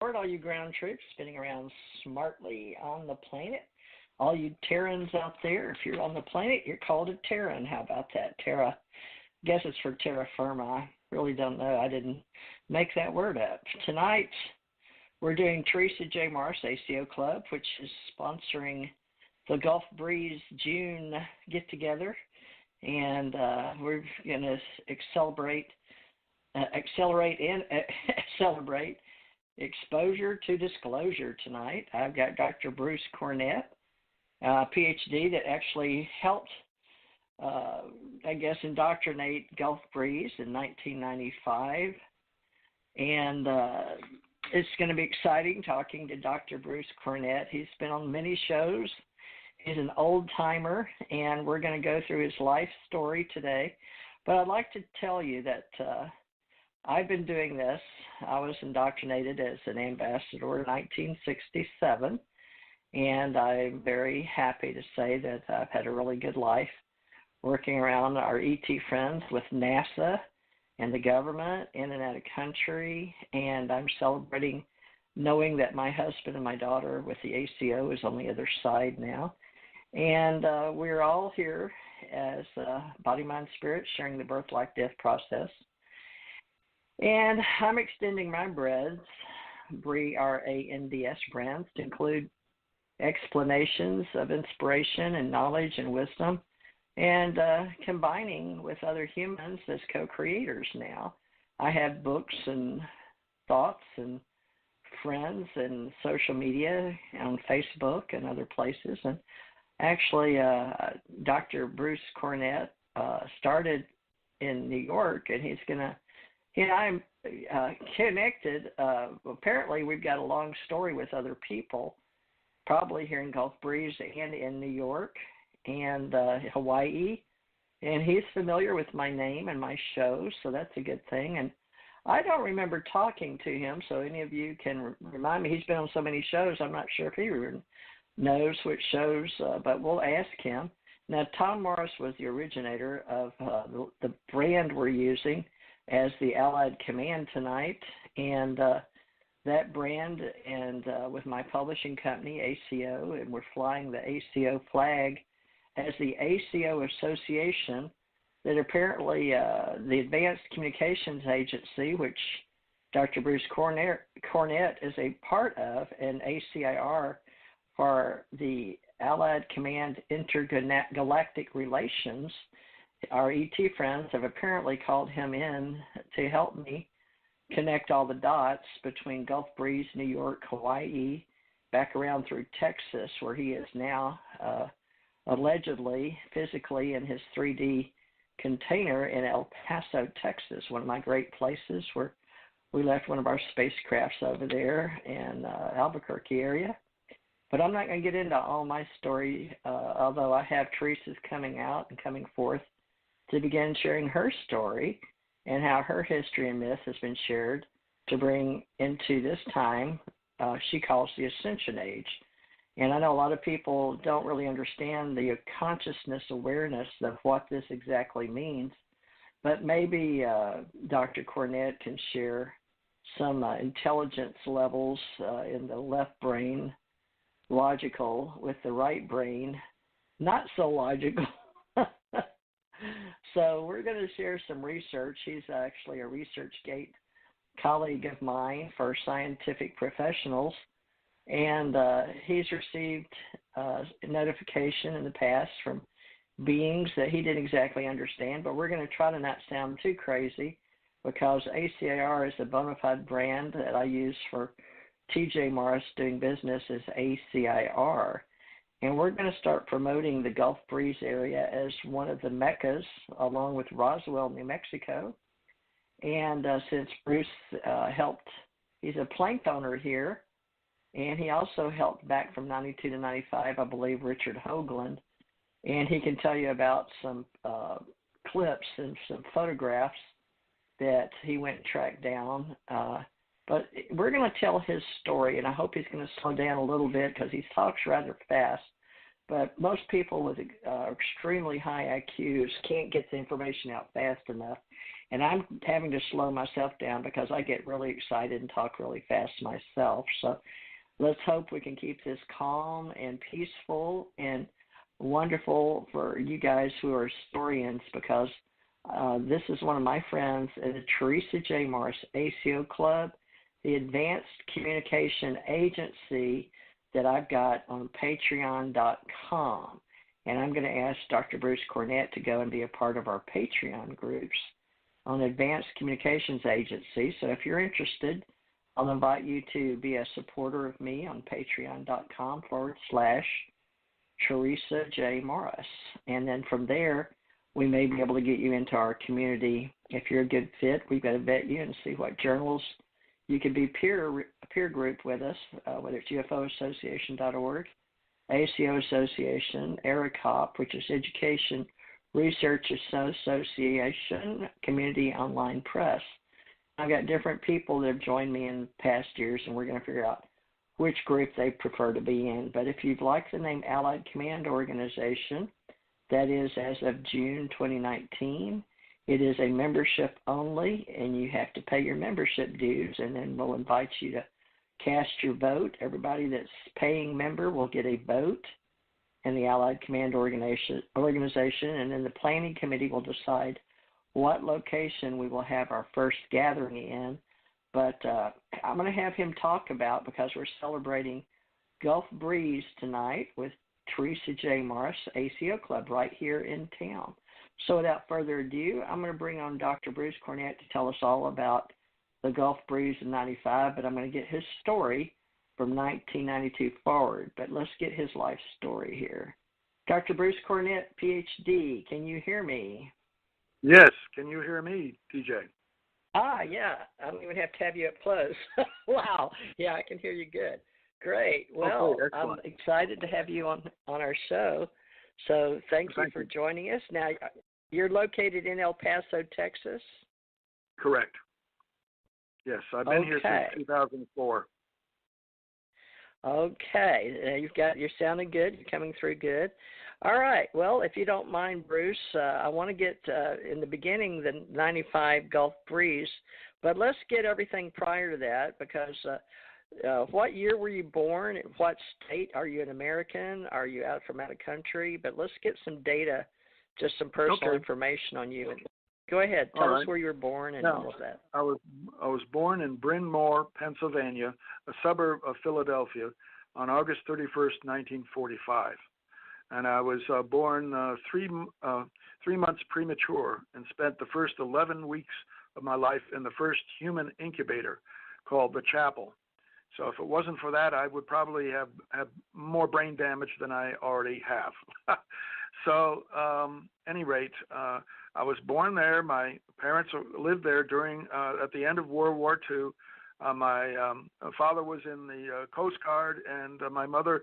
Lord, all you ground troops spinning around smartly on the planet. All you Terrans out there, if you're on the planet, you're called a Terran. How about that? Terra, guess it's for terra firma. I really don't know. I didn't make that word up. Tonight, we're doing Theresa J. Morris ACO Club, which is sponsoring the Gulf Breeze June get-together. And we're going to accelerate and celebrate exposure to disclosure tonight. I've got Dr. Bruce Cornett, PhD, that actually helped, indoctrinate Gulf Breeze in 1995. And it's going to be exciting talking to Dr. Bruce Cornett. He's been on many shows. He's an old-timer, and we're going to go through his life story today. But I'd like to tell you that I've been doing this. I was indoctrinated as an ambassador in 1967, and I'm very happy to say that I've had a really good life working around our ET friends with NASA and the government in and out of country, and I'm celebrating knowing that my husband and my daughter with the ACO is on the other side now. And we're all here as body, mind, spirit, sharing the birth, life, death process. And I'm extending my brands, BRANDS brands, to include explanations of inspiration and knowledge and wisdom, and combining with other humans as co-creators now. I have books and thoughts and friends and social media on Facebook and other places. And actually, Dr. Bruce Cornett started in New York, and he's going to, I'm connected. Apparently, we've got a long story with other people, probably here in Gulf Breeze and in New York and Hawaii. And he's familiar with my name and my shows, so that's a good thing. And I don't remember talking to him, so any of you can remind me. He's been on so many shows, I'm not sure if he knows which shows, but we'll ask him. Now, Tom Morris was the originator of the brand we're using as the Allied Command tonight, and that brand, and with my publishing company, ACO, and we're flying the ACO flag as the ACO Association, that apparently the Advanced Communications Agency, which Dr. Bruce Cornett is a part of, and ACIR for the Allied Command Intergalactic Relations. Our ET friends have apparently called him in to help me connect all the dots between Gulf Breeze, New York, Hawaii, back around through Texas, where he is now allegedly physically in his 3D container in El Paso, Texas, one of my great places where we left one of our spacecrafts over there in Albuquerque area. But I'm not going to get into all my story, although I have Theresa's coming out and coming forth to begin sharing her story and how her history and myth has been shared to bring into this time she calls the Ascension Age. And I know a lot of people don't really understand the consciousness awareness of what this exactly means, but maybe Dr. Cornett can share some intelligence levels in the left brain, logical, with the right brain, not so logical. So we're going to share some research. He's actually a ResearchGate colleague of mine for scientific professionals, and he's received notification in the past from beings that he didn't exactly understand, but we're going to try to not sound too crazy because ACIR is a bona fide brand that I use for TJ Morris doing business as ACIR. And we're going to start promoting the Gulf Breeze area as one of the meccas, along with Roswell, New Mexico. And since Bruce helped, he's a plank owner here, and he also helped back from 92 to 95, I believe, Richard Hoagland. And he can tell you about some clips and some photographs that he went and tracked down. But we're going to tell his story, and I hope he's going to slow down a little bit because he talks rather fast. But most people with extremely high IQs can't get the information out fast enough. And I'm having to slow myself down because I get really excited and talk really fast myself. So let's hope we can keep this calm and peaceful and wonderful for you guys who are historians, because this is one of my friends at the Theresa J. Morris ACO Club, the Advanced Communication Agency that I've got on patreon.com. And I'm going to ask Dr. Bruce Cornett to go and be a part of our Patreon groups on Advanced Communications Agency. So if you're interested, I'll invite you to be a supporter of me on patreon.com/Theresa J. Morris. And then from there, we may be able to get you into our community. If you're a good fit, we've got to vet you and see what journals you can be peer group with us, whether it's UFOassociation.org, ACO Association, ERICOP, which is Education Research Association, Community Online Press. I've got different people that have joined me in past years, and we're going to figure out which group they prefer to be in. But if you'd like the name Allied Command Organization, that is as of June 2019. It is a membership only, and you have to pay your membership dues, and then we'll invite you to cast your vote. Everybody that's paying member will get a vote in the Allied Command Organization, and then the Planning Committee will decide what location we will have our first gathering in. But I'm going to have him talk about, because we're celebrating Gulf Breeze tonight with Theresa J. Morris ACO Club right here in town. So without further ado, I'm going to bring on Dr. Bruce Cornett to tell us all about the Gulf Breeze in 95, but I'm going to get his story from 1992 forward. But let's get his life story here. Dr. Bruce Cornett, PhD, can you hear me? Yes. Can you hear me, TJ? Yeah. I don't even have to have you up close. Wow. Yeah, I can hear you good. Great. Well, okay, I'm excited to have you on our show. So thank you for joining us. Now, you're located in El Paso, Texas? Correct. Yes, I've been here since 2004. Okay. You're sounding good. You're coming through good. All right. Well, if you don't mind, Bruce, I want to get in the beginning the 95 Gulf Breeze, but let's get everything prior to that, because what year were you born? What state? Are you an American? Are you out of country? But let's get some data, just some personal information on you. Go ahead. Tell us where you were born and all of that. I was born in Bryn Mawr, Pennsylvania, a suburb of Philadelphia, on August 31st, 1945. And I was born 3 months premature and spent the first 11 weeks of my life in the first human incubator called the Chapel. So if it wasn't for that, I would probably have more brain damage than I already have. So, any rate, I was born there. My parents lived there at the end of World War II. My father was in the Coast Guard, and my mother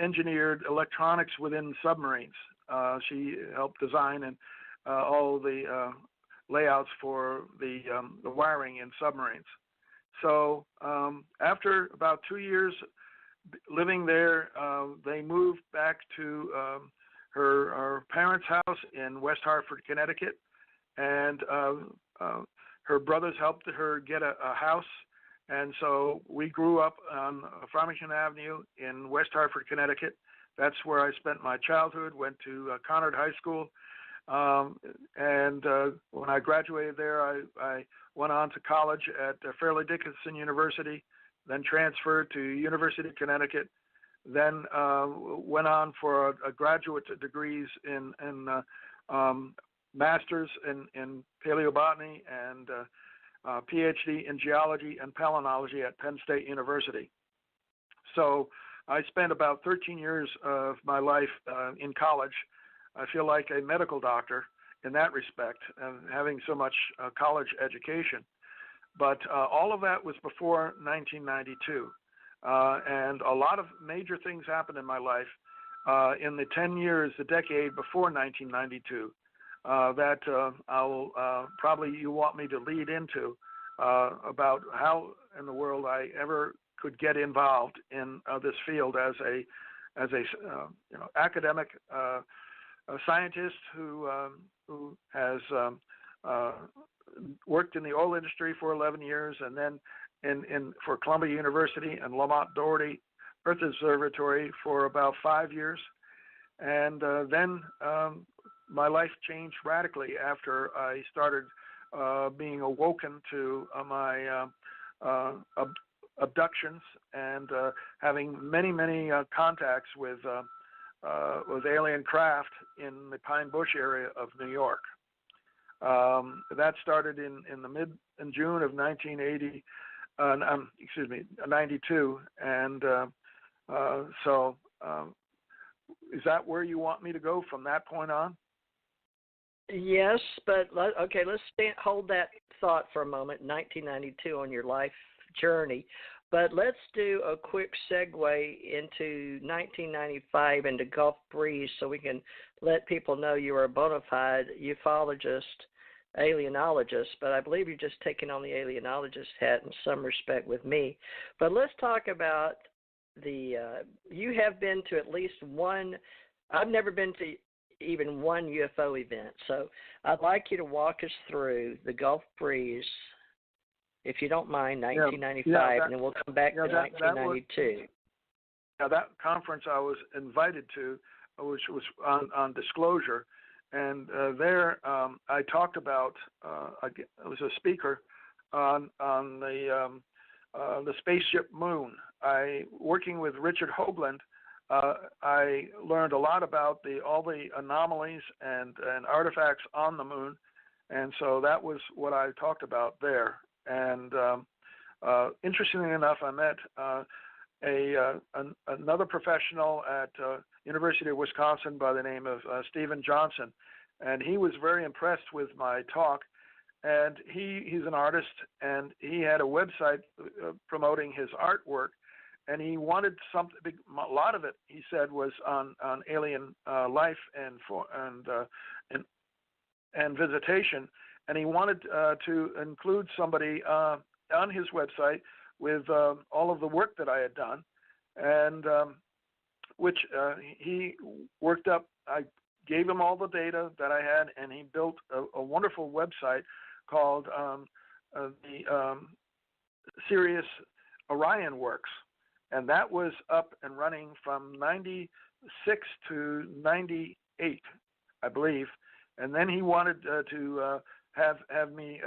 engineered electronics within submarines. She helped design and all the layouts for the wiring in submarines. So after about 2 years living there, they moved back to her parents' house in West Hartford, Connecticut, and her brothers helped her get a house. And so we grew up on Farmington Avenue in West Hartford, Connecticut. That's where I spent my childhood, went to Conard High School. And when I graduated there, I went on to college at Fairleigh Dickinson University, then transferred to University of Connecticut, then went on for a graduate degrees in master's in paleobotany and PhD in geology and palynology at Penn State University. So I spent about 13 years of my life in college. I feel like a medical doctor in that respect, having so much college education. But all of that was before 1992. And a lot of major things happened in my life in the 10 years, the decade before 1992, that I'll probably you want me to lead into about how in the world I ever could get involved in this field as a as a academic a scientist who has worked in the oil industry for 11 years, and then for Columbia University and Lamont Doherty Earth Observatory for about 5 years. And then my life changed radically after I started being awoken to my abductions and having many contacts with alien craft in the Pine Bush area of New York. That started in June of 92, and so is that where you want me to go from that point on? Yes, but okay, let's hold that thought for a moment. 1992 on your life journey, but let's do a quick segue into 1995 into Gulf Breeze, so we can let people know you are a bona fide ufologist, alienologist. But I believe you're just taking on the alienologist hat in some respect with me. But let's talk about you have been to at least one. I've never been to even one UFO event, so I'd like you to walk us through the Gulf Breeze, if you don't mind, 1995, and then we'll come back to 1992. That conference I was invited to, which was on disclosure, and there I talked about. I was a speaker on the spaceship Moon. Working with Richard Hoagland, I learned a lot about all the anomalies and artifacts on the Moon, and so that was what I talked about there. And interestingly enough, I met another professional at University of Wisconsin by the name of Stephen Johnson, and he was very impressed with my talk. And he's an artist, and he had a website promoting his artwork, and he wanted something. A lot of it, he said, was on alien life and visitation, and he wanted to include somebody on his website with all of the work that I had done, and which he worked up. I gave him all the data that I had, and he built a wonderful website called the Sirius Orion Works, and that was up and running from 96 to 98, I believe. And then he wanted to have me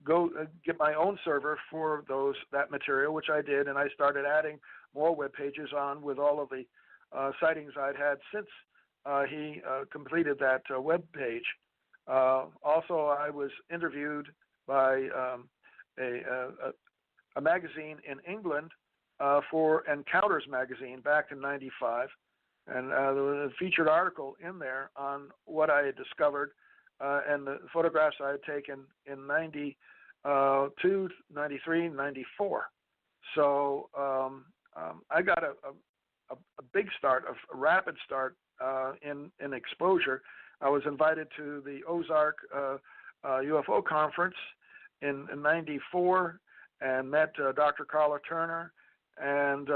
go get my own server for that material, which I did, and I started adding more web pages on with all of the sightings I'd had since he completed that web page. Also, I was interviewed by a magazine in England for Encounters magazine back in '95, and there was a featured article in there on what I had discovered and the photographs I had taken in '92, '93, '94. So I got a big start, a rapid start in exposure. I was invited to the Ozark UFO conference in '94 and met Dr. Carla Turner. And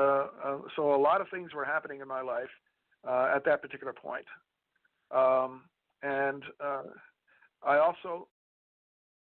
so a lot of things were happening in my life at that particular point. And I also